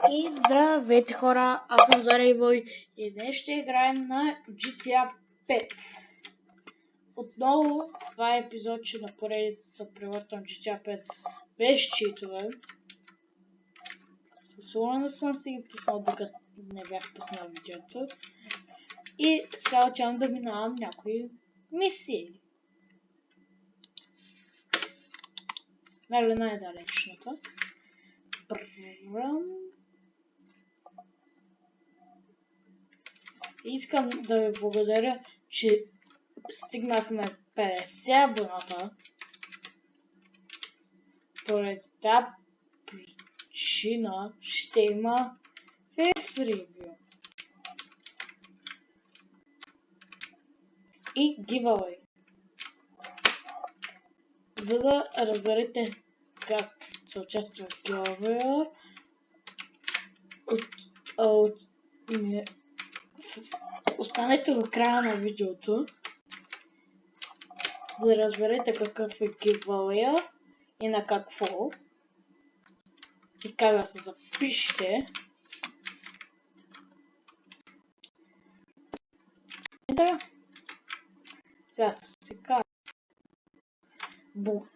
И здравейте хора, аз съм Зарейбой и днес ще играем на GTA 5. Отново това е епизодче на поредицата превъртам GTA 5 без читове. Със Луна съм си ги пуснал, докато не бях пуснал видеото. И сега отивам да минавам някои мисии. Нали най-далечната. Искам да ви благодаря, че стигнахме 50 абоната. Поради тази причина ще има фейс ревю и giveaway. За да разберете как се участва в giveaway, останете до края на видеото, за да разберете какъв е giveaway и на какво и как да се запишете. И така. Сега се казва. Бум.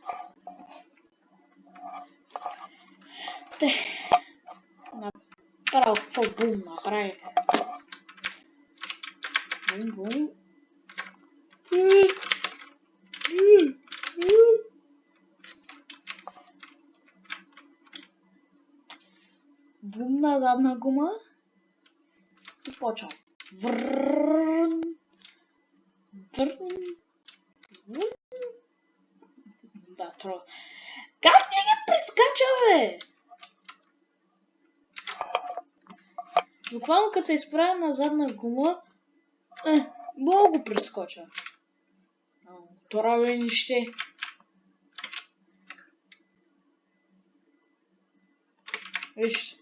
Направо какво бум направих? Бум. Бум на задна гума и почвам. Да, това. Как не ги прескачаме? Буквално като се изправя на задна гума, мога го прескоча. Това бе нище. Виж,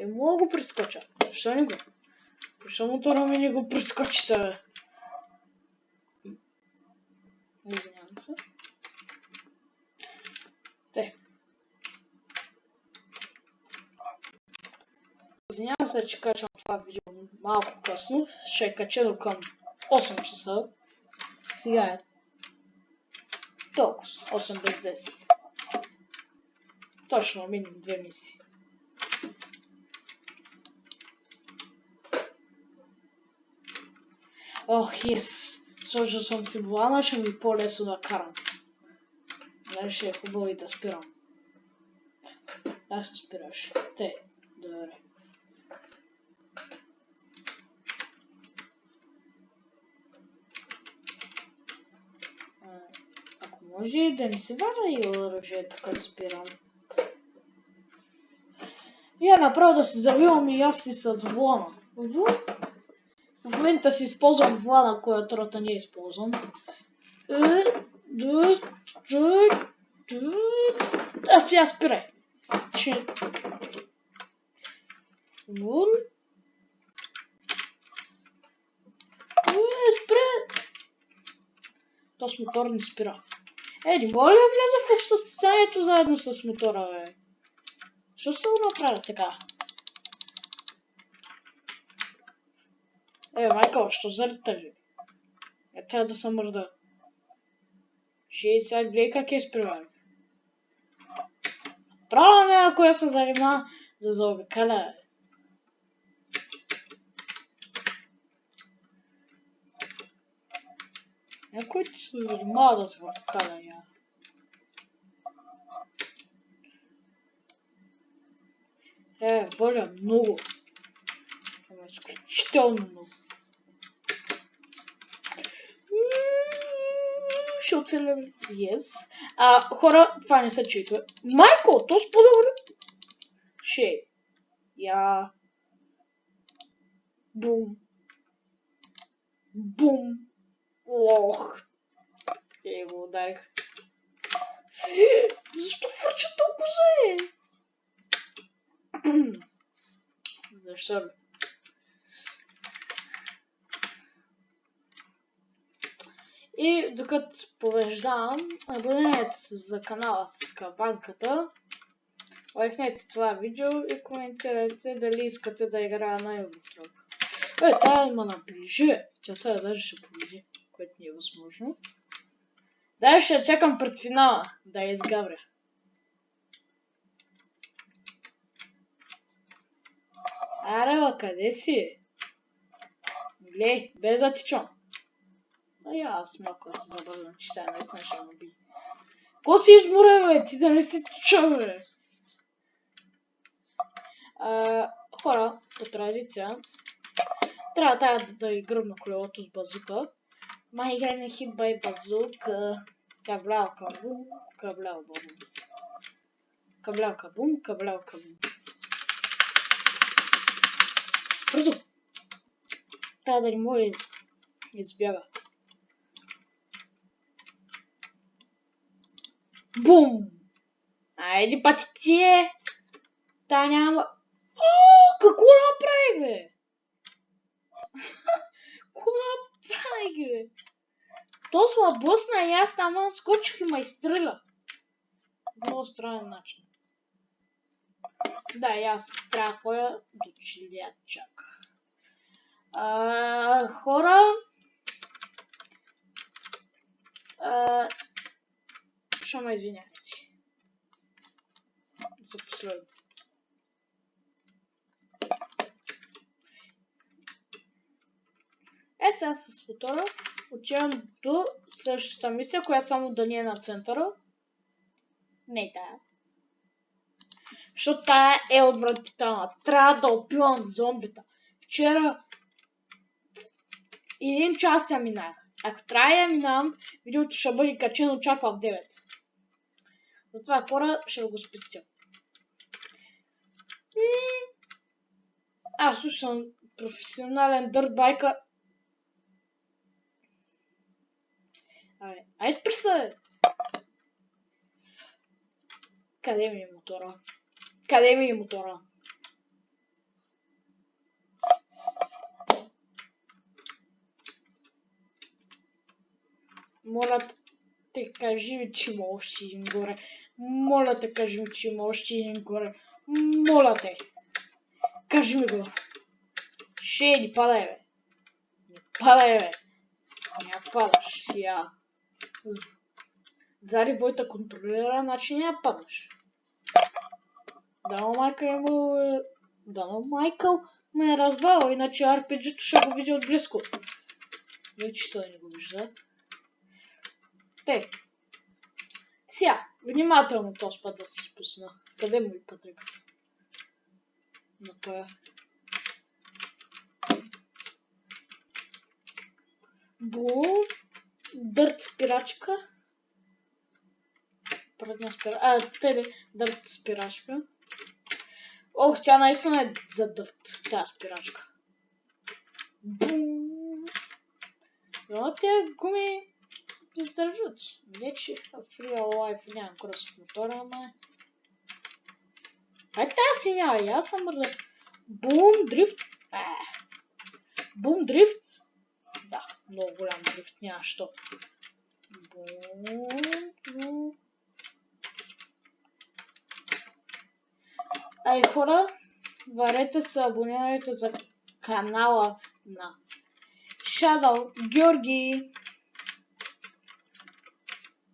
мога го прескоча. Защо не го? Защо мотора ми не го прескочите, бе? Извинявам се. Извинявам се, че качвам това видео малко късно. Ще е качено към 8 часа. Сега е толкова. 8 без 10. Точно минимум 2 мисии. Ох, ес! Сложил съм си волана, ще ми е по-лесно да карам. Нали ще е хубаво и да спирам. Да се спираш. Добре. Ако може да не се вада и оръжието, като спирам. Я направо да си завивам и аз си с волана. В момента си използвам волана, която рота не използвам. Аз спирай. Спре. То с мотор не спира. Не мога ли да вляза в състезанието заедно с мотора, бе? Що се го направя така? Майка, що залитали? Трябва да се мърда. Сега гледай как е спривали. Право някой се занима да заобикаля. Някой ти се занимава да заобикаля, я. Воля много. Изключително много. Ще оцеля. Yes. Хора, това не са читове. Майко, то сподобре. Я. Бум. Бум. Ох. Го ударих. Защо фърча толкова зае? Защо? И докато побеждавам, абонирайте се за канала с камбанката, лайкнете това видео и коментирайте дали искате да играя на Евротрак. Тая има наближи. Тя тая даже ще победи, което не е възможно. Даже ще чакам пред финала да я изгавря. Арева, къде си? Глей, без да тичам. Аз малко да се забавям, че тя наистина ще ме би. Ко си изморя, бе? Ти да не си тичам, бе? Хора, по традиция, трябва тая да гръбна колелото с базука. Май игране хит бай базука. Каблял кабум, каблял бабум. Каблял кабум, каблял кабум. Бързо! Трябва да не може избяга. Бум! Айде пати ти е! Та няма... Какво направи, бе? Какво направи, бе? То сма блъсна и аз там скочих и ме изстреля. Много странен начин. Да, и аз трябва да ходя до чилячак. Хора... Ще ме извинявайте. За последно. Сега с футора отивам до следващата мисия, която само да ни е на центъра. Не тая. Защото тая е отвратителна. Трябва да опивам зомбита. Вчера 1 час я минах. Ако трябва да я минавам, видеото ще бъде качено чак в 9. Затова хора ще го спестя. Аз слушам професионален дъртбайкър. Ай спри се! Къде ми е мотора? Къде ми е мотора? Моля те, кажи ми, че има още един горе. Моля те, кажи ми, че има още един горе. Моля те! Кажи ми го. Не падай, бе. Не падай, бе. Не падаш. Я. Зари бойта контролира, значи не падаш. Дано Майкъл ме е разбавил, иначе RPG-то ще го види от близко. Вече той не го вижда. Сега, внимателно този път да се спусна. Къде му и пътеката? Напоя. Бум. Дърт спирачка. Предна спирачка. Дърт спирачка. Ох, тя наистина е за дърт, тази спирачка. Бум. Но тия гуми издържат. Не, че в real life нямам кръст от мотора, ама... Тази си няма, и аз съм мърда. Бум дрифт. Бум дрифт. Да, много голям дрифт, няма що. Бум. Хора, варете се, абонирайте за канала на Shadow Георги.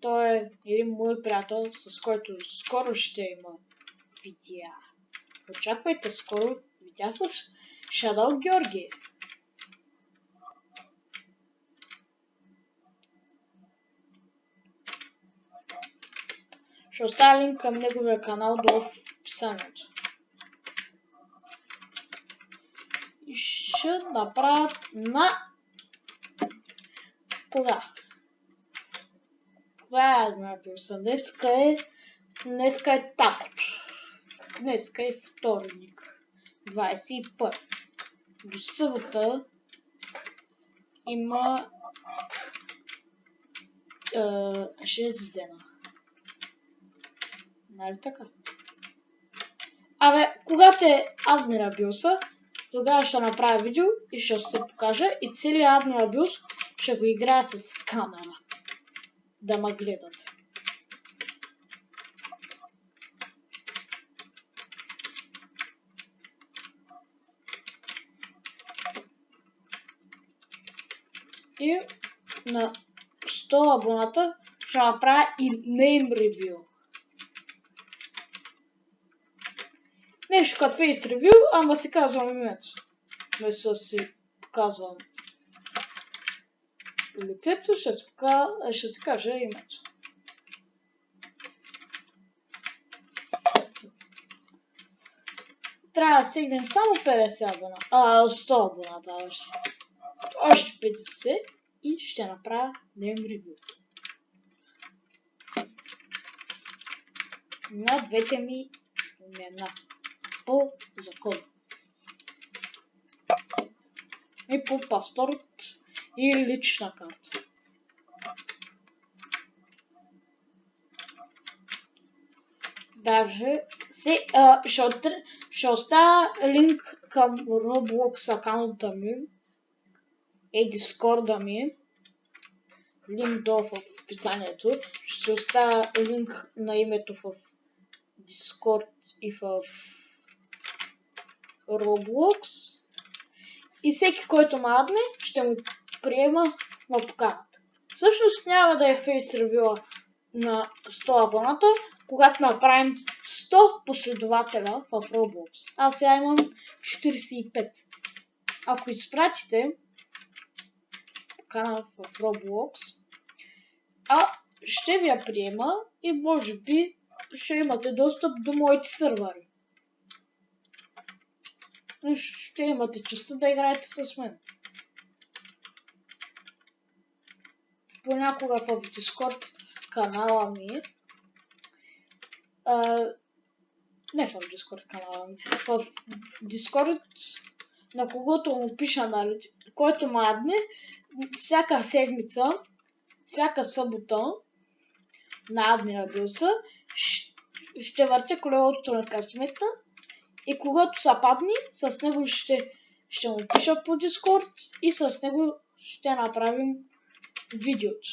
Той е един мой приятел, с който скоро ще има видеа. Очаквайте скоро видеа с Shadow Георги. Ще оставя линк към неговия канал долу в описанието. И ще направят на... Кога? Кога е напил съм? Днеска е такото. Днеска е вторник. 21. До събота има 6 дена. Нали така? Когато е Адмира Билса, тогава ще направя видео и ще се покажа и целият Адмира Билс ще го играя с камера. Да ме гледат. И на 100 абоната ще направя и name review. Нещо като face review, ама си казвам името. Вместо да си показвам лицето, ще си кажа името. Трябва да стигнем само 50 абоната. 100 абоната още. Още 50 и ще направя name review. На двете ми имена. По закон. И по паспорт и лична карта. Даже ще оставя линк към Roblox акаунта ми и Discord ми. Линк долу в описанието. Ще оставя линк на името в Discord и в Roblox. И всеки, който ме адне, ще му приема на поканата. Всъщност няма да е фейс ревюа на 100 абоната, когато направим 100 последователя в Roblox. Аз сега имам 45. Ако изпратите покана в Roblox, ще ви я приема и може би ще имате достъп до моите сървъри. Ще имате честа да играете с мен. Понякога в Discord канала ми, не в Discord канала ми, в Discord, на когото му пиша, нали, който ме адне, всяка седмица, всяка събота на админа Билса, ще въртя колелото на късмета и когато са падни, с него ще му пиша по Discord и с него ще направим видеото.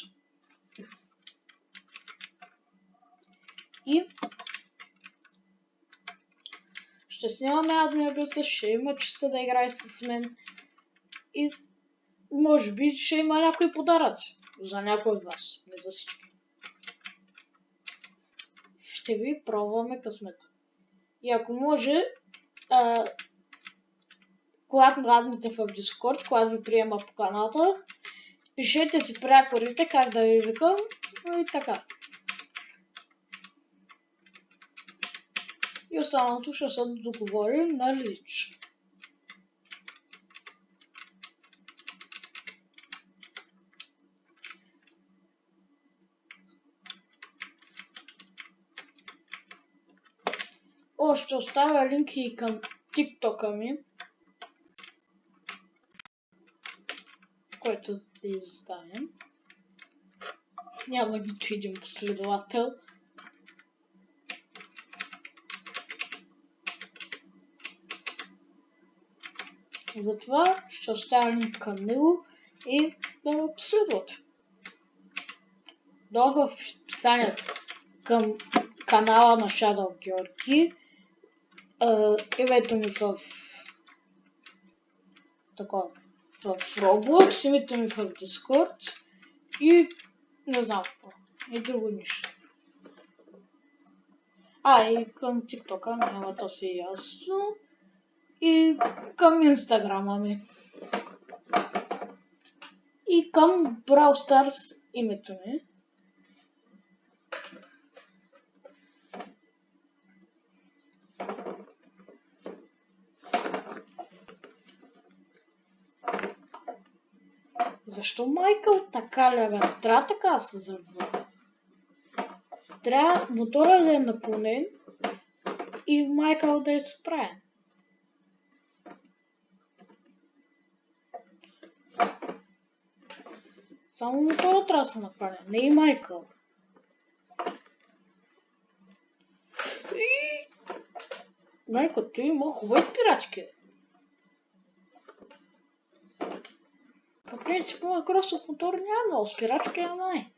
И ще снимаме админа Билса, ще има честа да играе с мен и може би ще има някои подаръци за някой от вас, не за всички. Ще ви пробваме късмета. И ако може, когато раднете в Discord, когато ви приема поканата, пишете си прякорите как да ви викам и така. И останалото ще се договорим на лично. Ще оставя линки и към TikTok-а ми, който да изоставим. Няма нито един последовател. Затова ще оставя линк към него и да ме последвате. Долу в описанието към канала на Shadow Георги, името ми в Roblox, името ми в Discord и не знам какво. И друго нищо. И към TikTok-а няма то си ясно. И към Instagram-а ми. И към Brawl Stars името ми. Защо Майкъл така ляга? Трябва така да се завърва. Трябва мотора да е наклонен и Майкъл да е справен. Само мотора трябва да се направи, не и Майкъл. Майкъл, той има хубави спирачки. По принцип, моят кросов мотор няма много спирачки, ама не.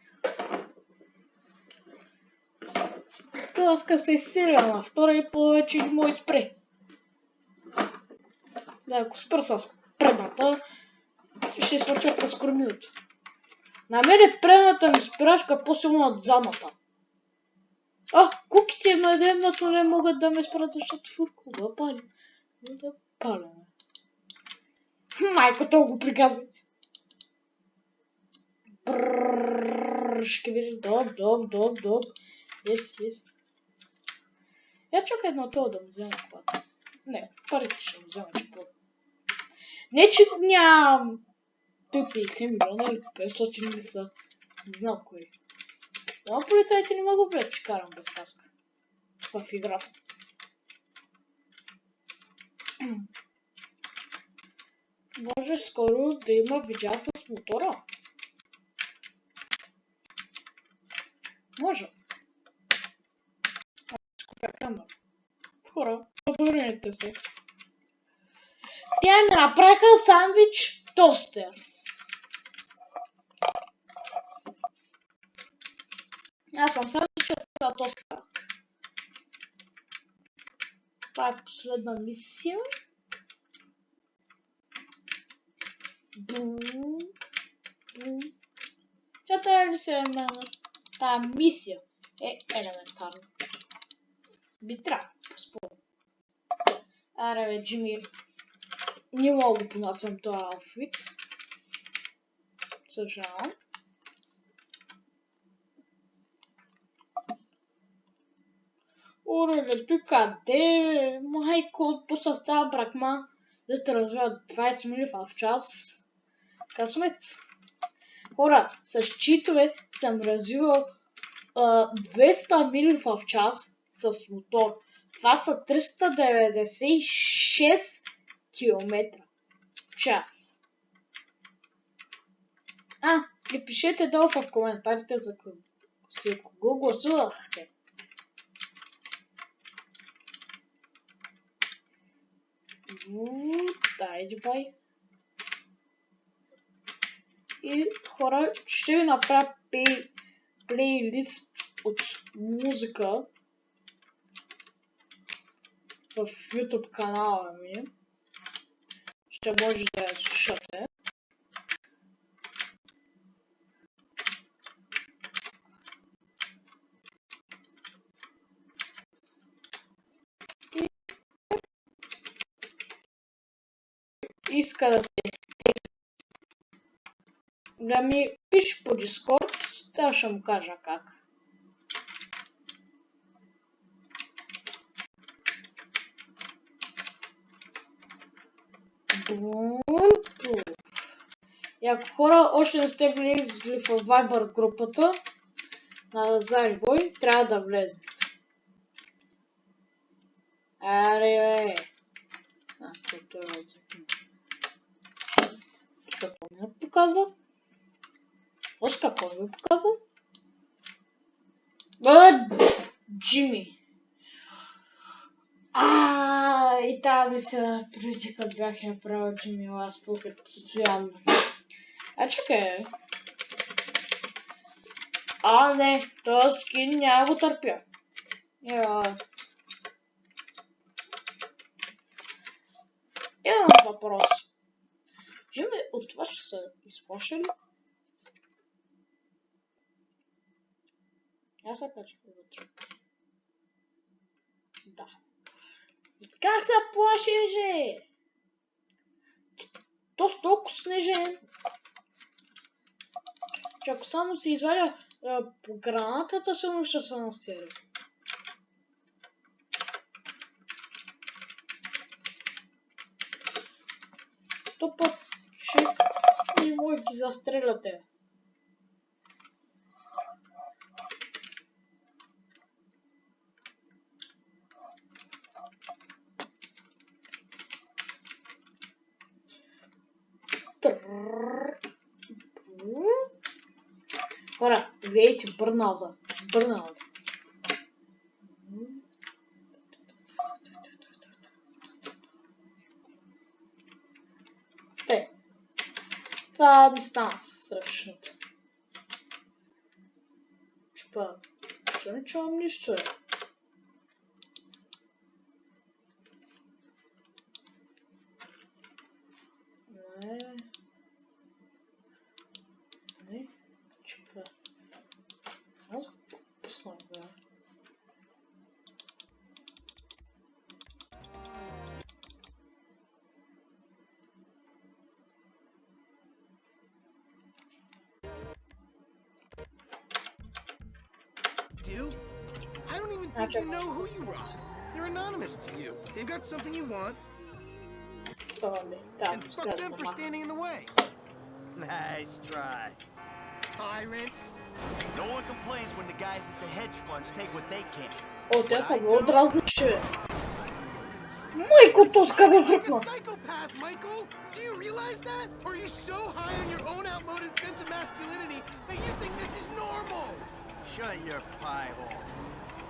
Тласка се силен на втора и повече не му изпре. Ако спра с предната, и ще свърча през кормилото. На мене предната ми спирачка е по-силна от задната. Куките на дебното не могат да ме спрат, защото фурко да пали. Да паля. Майко, то го приказа. Ще види, доб. Yes. Я чакай едно това да му взема колата. Не, парите ще му взема, че по... Не, че нямам 50 милиона или 500 ли са. Не знам кой. Но полицайите не могат да че карам без каска. В играта. Може скоро да има видеа с мотора. Може. Камера. Хора, обърнете се. Тя ми направиха сандвич тостер. Аз съм сандвичът за тостера. Това е последна мисия. Тя трябва ли се е мене? Тая мисия е елементарна. Би трябва, по-спорно. Аре бе, Джими. Не мога да понасям този аутфит. Съжалявам. Оре, той къде? Майко, пусна тази бракма да те развива 20 мили в час. Късмет. Хора, с читове съм развивал 200 мили в час с мотор. Това са 396 км в час. И пишете долу в коментарите за кого гласувахте. Дайде бай. И хора, ще ви направя плейлист от музика в YouTube канала ми. Ще може да я слушате. Иска да се да ми пише по Discord, да ще му кажа как. И ако хора още не сте влезли в Viber групата на Зарибой, трябва да влезете. Аре бе! Който е отзакъм. Какво ми показа? Още какво ми показа? Джими! И тази ми се преди като бях я правил Джими Лас Покет постоянно. Чакай. Не, този скин няма го търпя. Имам въпрос. Джими, от това ще се изплаши ли? Аз се качвам вътре. Да. Как се плаши, То с толкова снежен. Че ако само се извадя по гранатата, сигурно ще се насери. То път ще не може ги застреляте. Хора, видите Бърнауда. Това не стана страшното. Ще не чувам нищо. I don't even think you know who you rob. They're anonymous to you. They've got something you want, and fuck them for standing in the way. Nice try. Tyrant. No one complains when the guys at the hedge funds take what they can. O, te sam odrazı şu. Майко, то скъде Like a връкна. psychopath, Michael. Do you realize that? Or are you so high on your own outmoded sense of masculinity that you think this is normal? Shut your pie hole.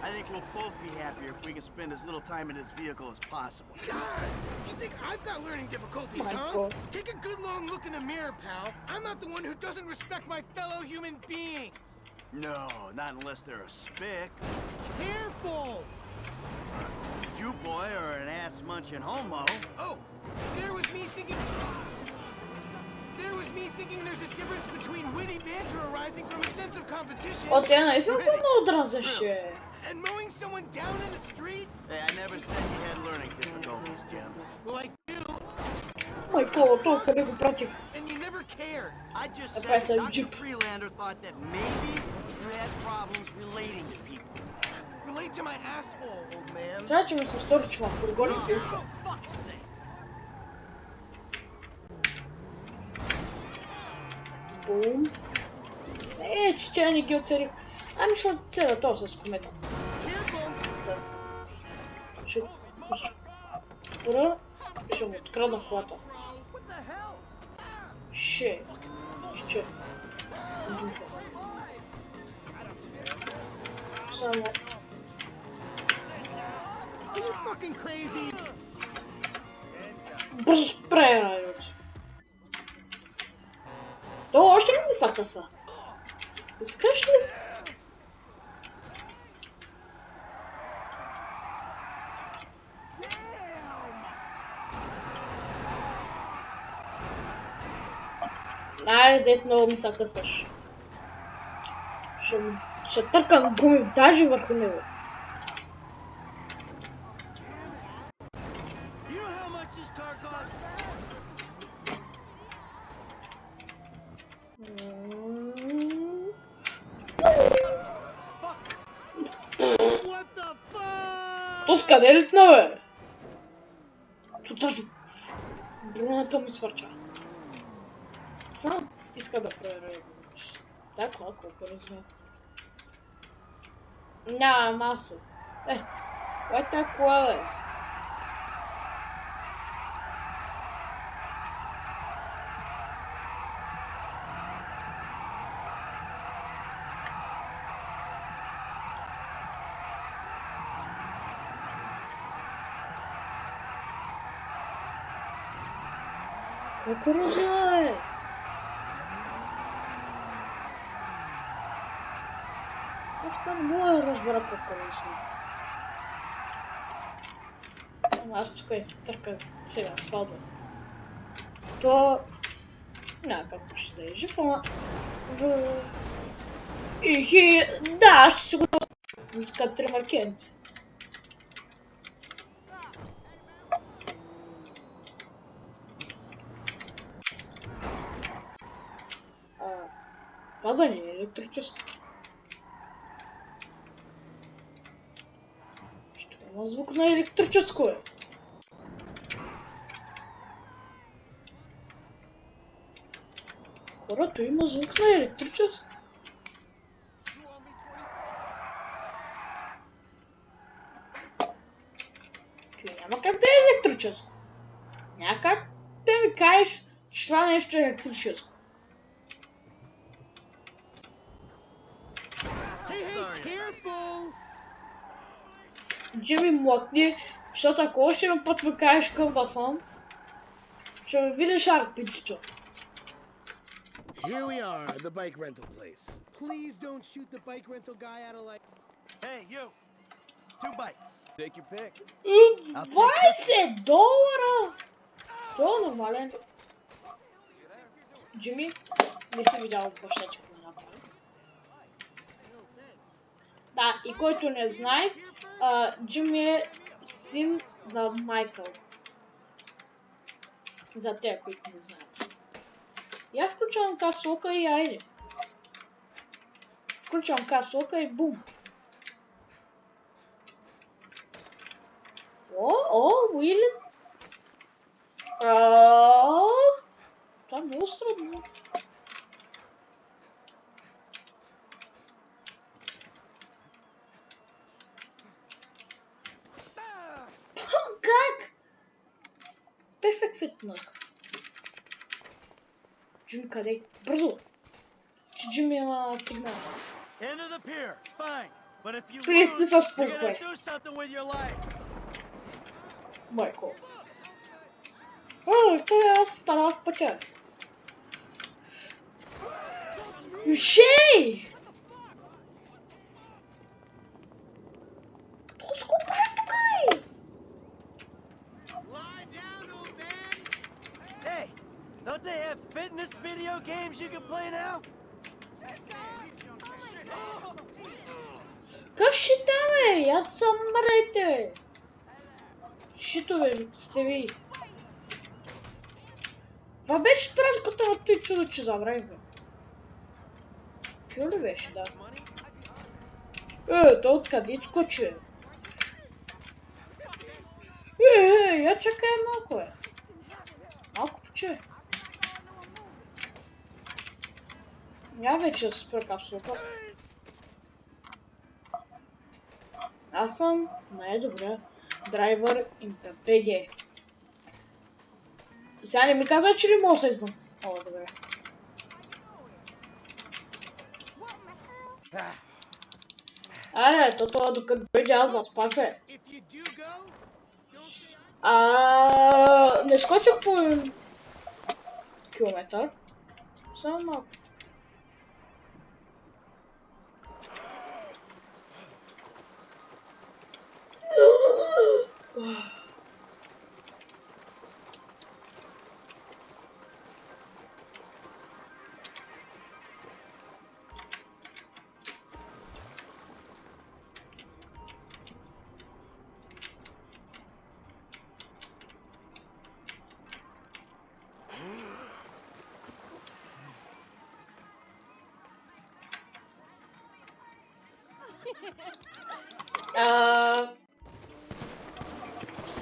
I think we'll both be happier if we can spend as little time in this vehicle as possible. God, you think I've got learning difficulties, huh? Michael. Take a good long look in the mirror, pal. I'm not the one who doesn't respect my fellow human beings. No, not unless they're a spick. Careful! Jew boy or an ass-munching homo. Oh, there was me thinking there's a difference between witty banter arising from a sense of competition O, te naisam samo odrazı şu. and mowing someone down in the street. Hey, I never said you had learning difficulties, Jim. Well, I do, Майко, то къде го пратих? and you never cared. I just That's said why I that said Dr. Jew. Freelander thought that maybe you had problems relating to people. Relate to my asshole, old man. Трябва, че ми се стори чувак, пригони пилца. For fuck's sake. Бум. Че тя не ги оцелих. Ами ще оцеля то с комета. Careful! Да. Ще спра. Ще му открадна колата. Ще. Излиза. Само. Are you fucking crazy? Бързо спре, райот. То още ли ми са къса? Искаш ли? Айде, дет много ми са късаш. Ще търкам гуми даже върху него. You know how much this car costs? What the fuck? То скъде литна, бе? То даже броната ми свърча. Само иска да проверя. Так, колко размер. Няма масо. Кое е такова, бе? Колко размер, бе? Аз не мога да разбера колко размер. Аз тук изтърках сега свалба. То... няма какво ще да е жив, ама... Да, ще си го нося. Така тримаркенци. Това да не е електрическо. Ще има звук на електрическо, е. Хората има звук на електрическо. Ти няма как да е електрическо. Няма как да ми кажеш, че това нещо е електрическо. Hey, careful! Джими млъкни, защото ако още един път ми кажеш къв да съм, ще ме видиш арпичето. Here we are, the bike rental place. Please don't shoot the bike rental guy out of like... Hey, you. 2 bikes. Take your pick. 20 $! Това е нормален. Джими, не си видял баща, че го направи. Да, и който не знае, Джими е син на Майкъл. За те, които не знаят. Я включвам капсулка и айде. Включвам капсулка и бум. Bu или... Това е много странно. Как? Перфект фитнах. Джим къде? Бързо! Че Джим има стигнал. End of the pier. Fine. But if you Влезте lose, с you're gonna пулкве. do something with your life. Майко. Той аз станах пътя. Шей! То с го прави тук, бе! Lie down, old man. Hey, don't they have fitness video games you can play now? Как ще там, бе? Аз съм мрете, бе! Шитове сте ви. Това беше праската на той чудо, че забравих, бе. Кю ли беше, да? Той откъде скочи, бе? Я чакай малко, бе. Малко поче. Я вече да се спра капсулата. Аз съм най-добрия драйвер in BG. Сега не ми казва, че ли мога да се избъм. О, добре. Аре, това докато дойде аз заспах, бе. If you do go, don't say I... Не скочих по километър. Само малко.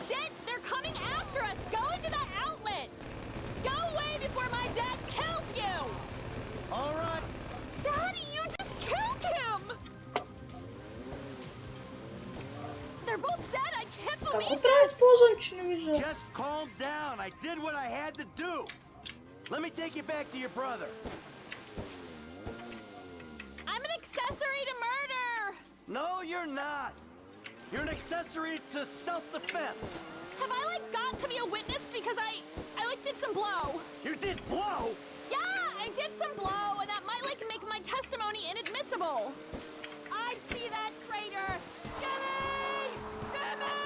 Shit! They're coming after us! Go into the outlet! Go away before my dad kills you! All right. Daddy, you just killed him! They're both dead! I can't Какво believe трябва да this! използвам, че не виждам? Just calm down. I did what I had to do. Let me take you back to your brother. I'm an accessory to murder! No, you're not. You're an accessory to self-defense. Have I, like, got to be a witness because I like, did some blow? You did blow? Yeah, I did some blow, and that might, like, make my testimony inadmissible. I see that traitor! Gimme! Gimme!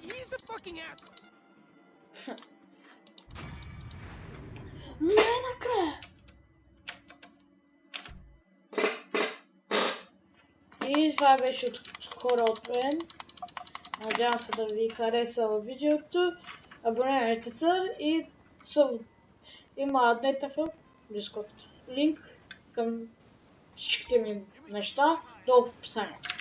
He's the fucking ass. Най-накрая! И това беше от хора от мен. Надявам се да ви хареса видеото. Абонирайте се и има днета в Discord. Линк към всичките ми неща долу в описанието.